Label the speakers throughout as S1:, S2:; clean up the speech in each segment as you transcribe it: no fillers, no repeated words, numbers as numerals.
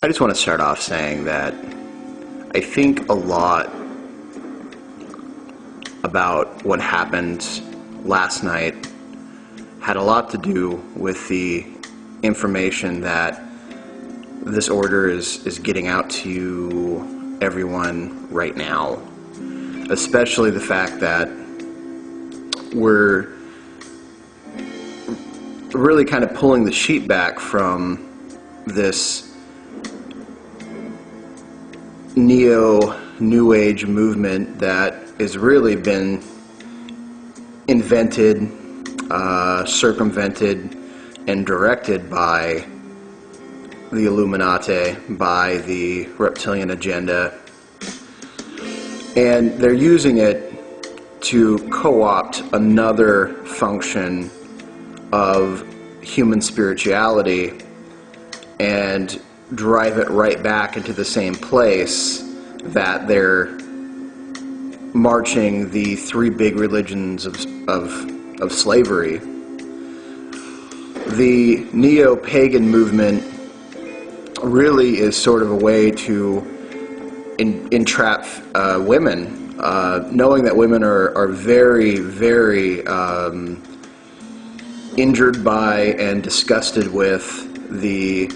S1: I just want to start off saying that I think a lot about what happened last night had a lot to do with the information that this order is getting out to everyone right now, especially the fact that we're really kind of pulling the sheet back from this New Age movement that has really been invented, circumvented, and directed by the Illuminati, by the reptilian agenda. And they're using it to co-opt another function of human spirituality and drive it right back into the same place that they're marching the three big religions of slavery. The neo-pagan movement really is sort of a way to entrap women, knowing that women are very, very injured by and disgusted with the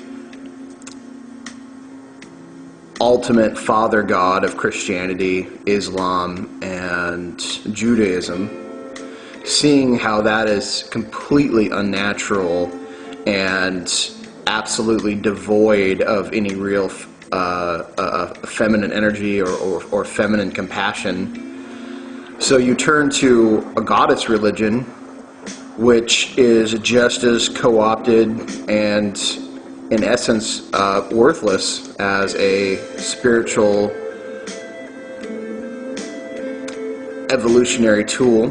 S1: ultimate father god of Christianity, Islam, and Judaism, seeing how that is completely unnatural and absolutely devoid of any real feminine energy or feminine compassion. So you turn to a goddess religion, which is just as co-opted and in essence worthless as a spiritual evolutionary tool.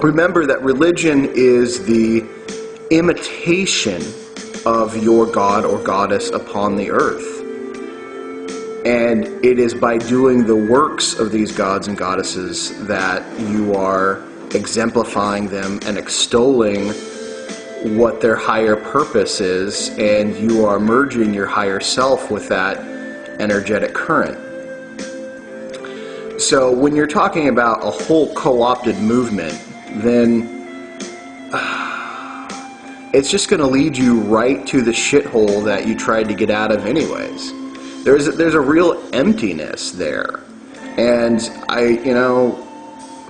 S1: Remember that religion is the imitation of your god or goddess upon the earth. And it is by doing the works of these gods and goddesses that you are exemplifying them and extolling what their higher purpose is, and you are merging your higher self with that energetic current. So when you're talking about a whole co-opted movement, then it's just going to lead you right to the shithole that you tried to get out of anyways. There's a real emptiness there. And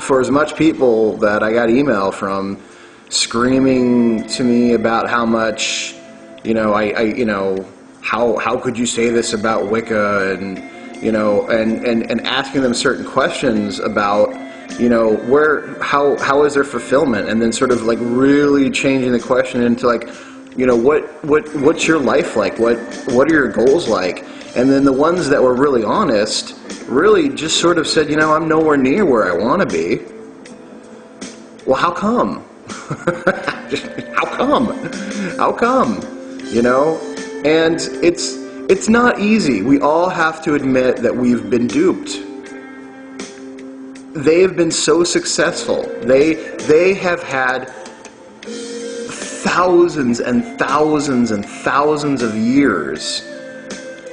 S1: for as much people that I got email from screaming to me about how much, how could you say this about Wicca, and and asking them certain questions about, how is there fulfillment, and then sort of like really changing the question into like, what's your life like? What are your goals like? And then the ones that were really honest really just sort of said, I'm nowhere near where I want to be. Well, how come? How come? And it's not easy. We all have to admit that we've been duped. They have been so successful. They have had thousands and thousands and thousands of years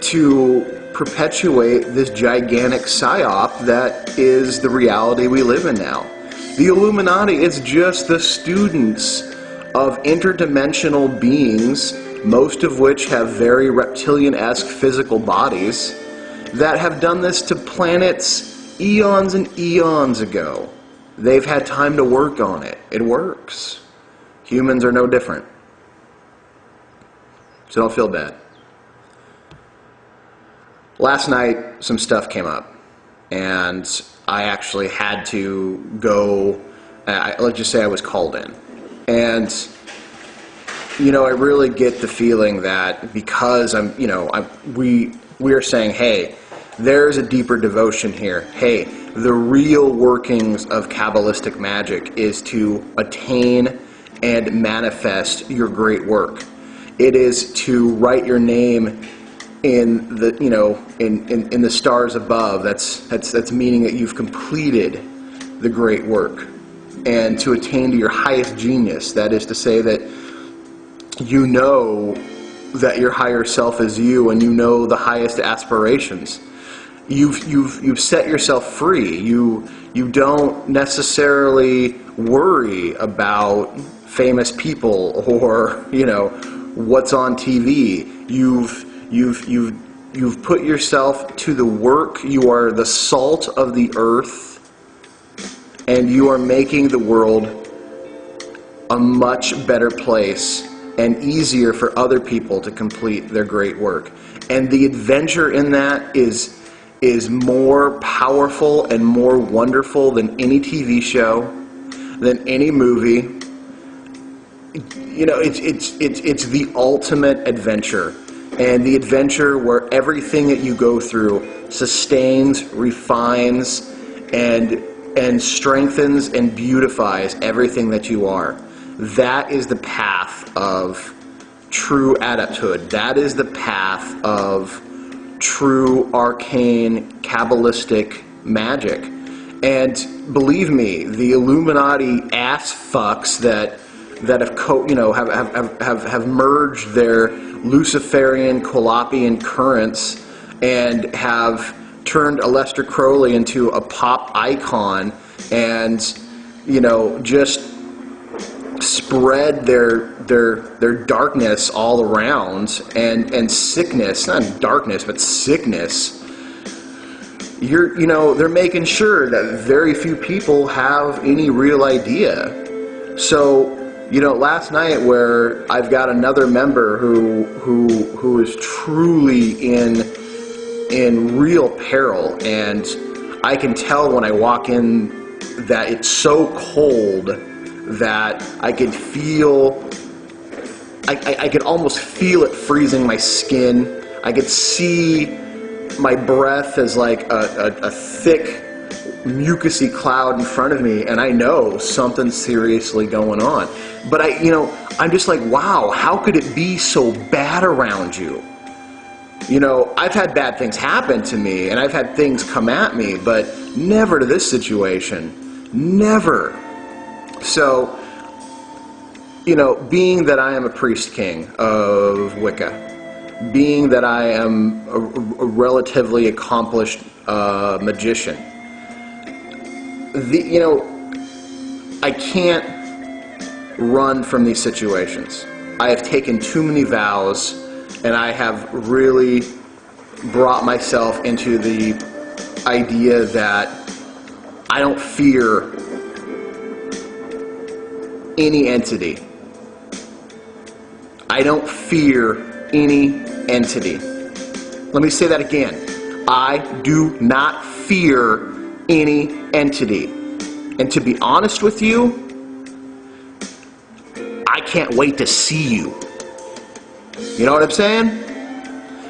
S1: to perpetuate this gigantic psyop that is the reality we live in now. The Illuminati is just the students of interdimensional beings, most of which have very reptilian-esque physical bodies, that have done this to planets eons and eons ago. They've had time to work on it. It works. Humans are no different. So don't feel bad. Last night, some stuff came up, and I actually had to go, let's just say I was called in. And, I really get the feeling that because we are saying, hey, there's a deeper devotion here. Hey, the real workings of Kabbalistic magic is to attain and manifest your great work. It is to write your name in the in the stars above. That's meaning that you've completed the great work, and to attain to your highest genius. That is to say that that your higher self is you, and you know the highest aspirations. You've set yourself free. You don't necessarily worry about famous people or, you know, what's on TV. You've put yourself to the work. You are the salt of the earth, and you are making the world a much better place and easier for other people to complete their great work. And the adventure in that is more powerful and more wonderful than any TV show, than any movie. You know, it's the ultimate adventure, and the adventure where everything that you go through sustains, refines, and strengthens and beautifies everything that you are. That is the path of true adepthood. That is the path of true arcane Kabbalistic magic. And believe me, the Illuminati ass fucks that have merged their Luciferian Colopian currents and have turned Aleister Crowley into a pop icon, and, you know, just spread their darkness all around, and sickness, not darkness but sickness. They're making sure that very few people have any real idea. So, you know, last night, where I've got another member who is truly in real peril, and I can tell when I walk in that it's so cold that I could almost feel it freezing my skin. I could see my breath as like a thick, mucusy cloud in front of me, and I know something's seriously going on. But I'm just like, wow, how could it be so bad around you? You know, I've had bad things happen to me, and I've had things come at me, but never to this situation. Never. So, you know, being that I am a priest king of Wicca, being that I am a relatively accomplished magician, I can't run from these situations. I have taken too many vows, and I have really brought myself into the idea that I don't fear any entity. I don't fear any entity. Let me say that again. I do not fear any entity. And to be honest with you, I can't wait to see you. You know what I'm saying?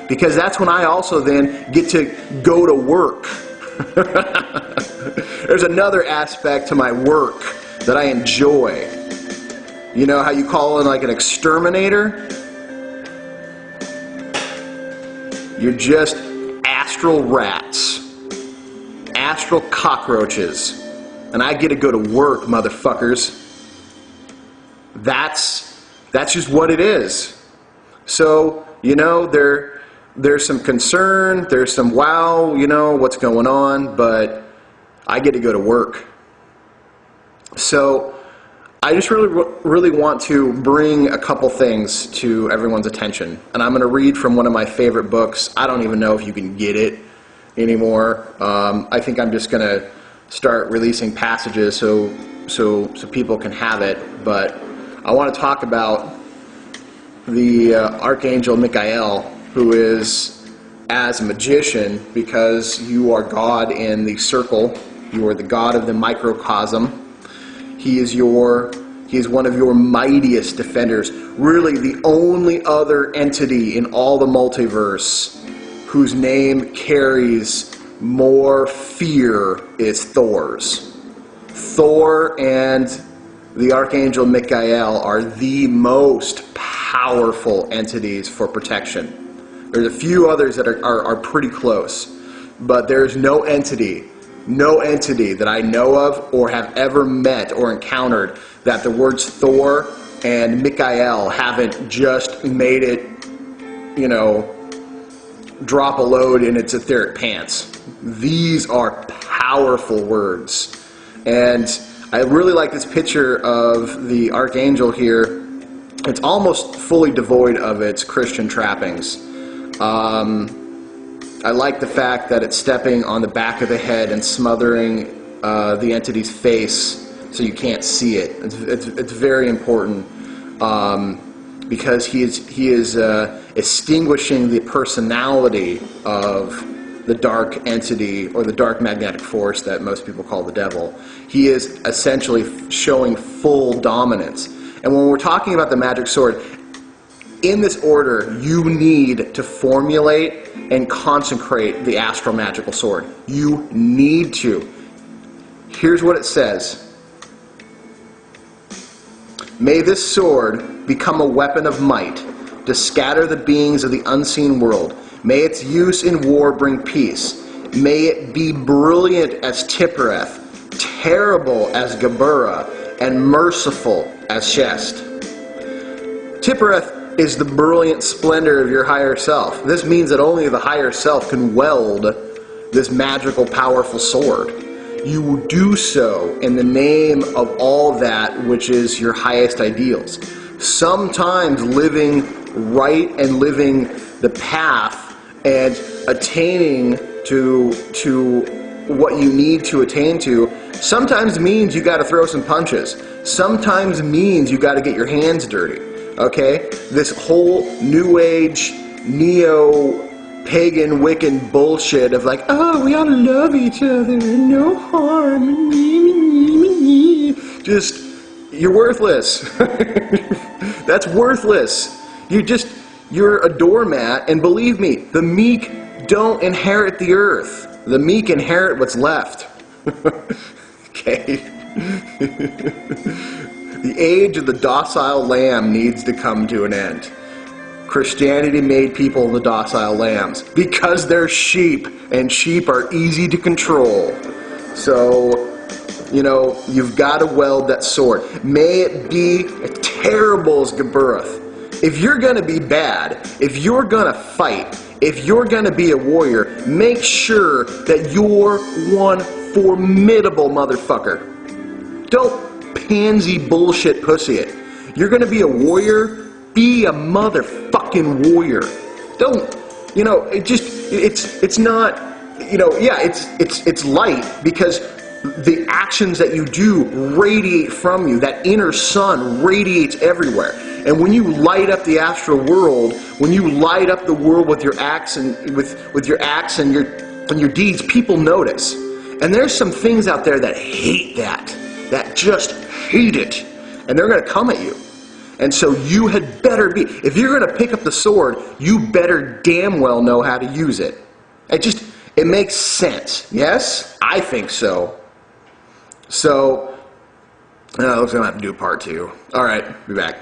S1: Because that's when I also then get to go to work. There's another aspect to my work that I enjoy. You know how you call in like an exterminator? You're just astral rats. Astral cockroaches. And I get to go to work, motherfuckers. That's just what it is. So, you know, there's some concern, there's some wow, you know, what's going on, but I get to go to work. So, I just really want to bring a couple things to everyone's attention. And I'm going to read from one of my favorite books. I don't even know if you can get it anymore. I think I'm just going to start releasing passages so people can have it. But I want to talk about the Archangel Michael, who is, as a magician, because you are God in the circle, you are the God of the microcosm. He is one of your mightiest defenders. Really the only other entity in all the multiverse whose name carries more fear is Thor's. Thor and the Archangel Michael are the most powerful entities for protection. There's a few others that are pretty close, but there's no entity that I know of or have ever met or encountered that the words Thor and Michael haven't just made it you know, drop a load in its etheric pants. These are powerful words. And I really like this picture of the archangel here. It's almost fully devoid of its Christian trappings. I like the fact that it's stepping on the back of the head and smothering the entity's face so you can't see it. It's very important because he is extinguishing the personality of the dark entity or the dark magnetic force that most people call the devil. He is essentially showing full dominance. And when we're talking about the magic sword, in this order, you need to formulate and consecrate the astral magical sword. You need to. Here's what it says. May this sword become a weapon of might to scatter the beings of the unseen world. May its use in war bring peace. May it be brilliant as Tippereth, terrible as Geburah, and merciful as Shest. Tippereth is the brilliant splendor of your higher self. This means that only the higher self can weld this magical, powerful sword. You will do so in the name of all that which is your highest ideals. Sometimes living right and living the path and attaining to what you need to attain to sometimes means you got to throw some punches. Sometimes means you got to get your hands dirty. Okay? This whole New Age, neo-pagan, Wiccan bullshit of like, oh, we ought to love each other, no harm, just, you're worthless. That's worthless. You're a doormat, and believe me, the meek don't inherit the earth. The meek inherit what's left. Okay? The age of the docile lamb needs to come to an end. Christianity made people the docile lambs because they're sheep, and sheep are easy to control. So, you know, you've got to weld that sword. May it be terrible as Geburah. If you're going to be bad, if you're going to fight, if you're going to be a warrior, make sure that you're one formidable motherfucker. Don't pansy bullshit pussy it. You're going to be a warrior, be a motherfucking warrior. Don't, you know, it's not, you know, yeah, it's light because the actions that you do radiate from you. That inner sun radiates everywhere. And when you light up the astral world, when you light up the world with your acts and with your acts and your deeds, people notice. And there's some things out there that hate that just hate it. And they're going to come at you. And so you had better be, if you're going to pick up the sword, you better damn well know how to use it. It makes sense. Yes? I think so. So, looks like I'm going to have to do a part 2. All right, be back.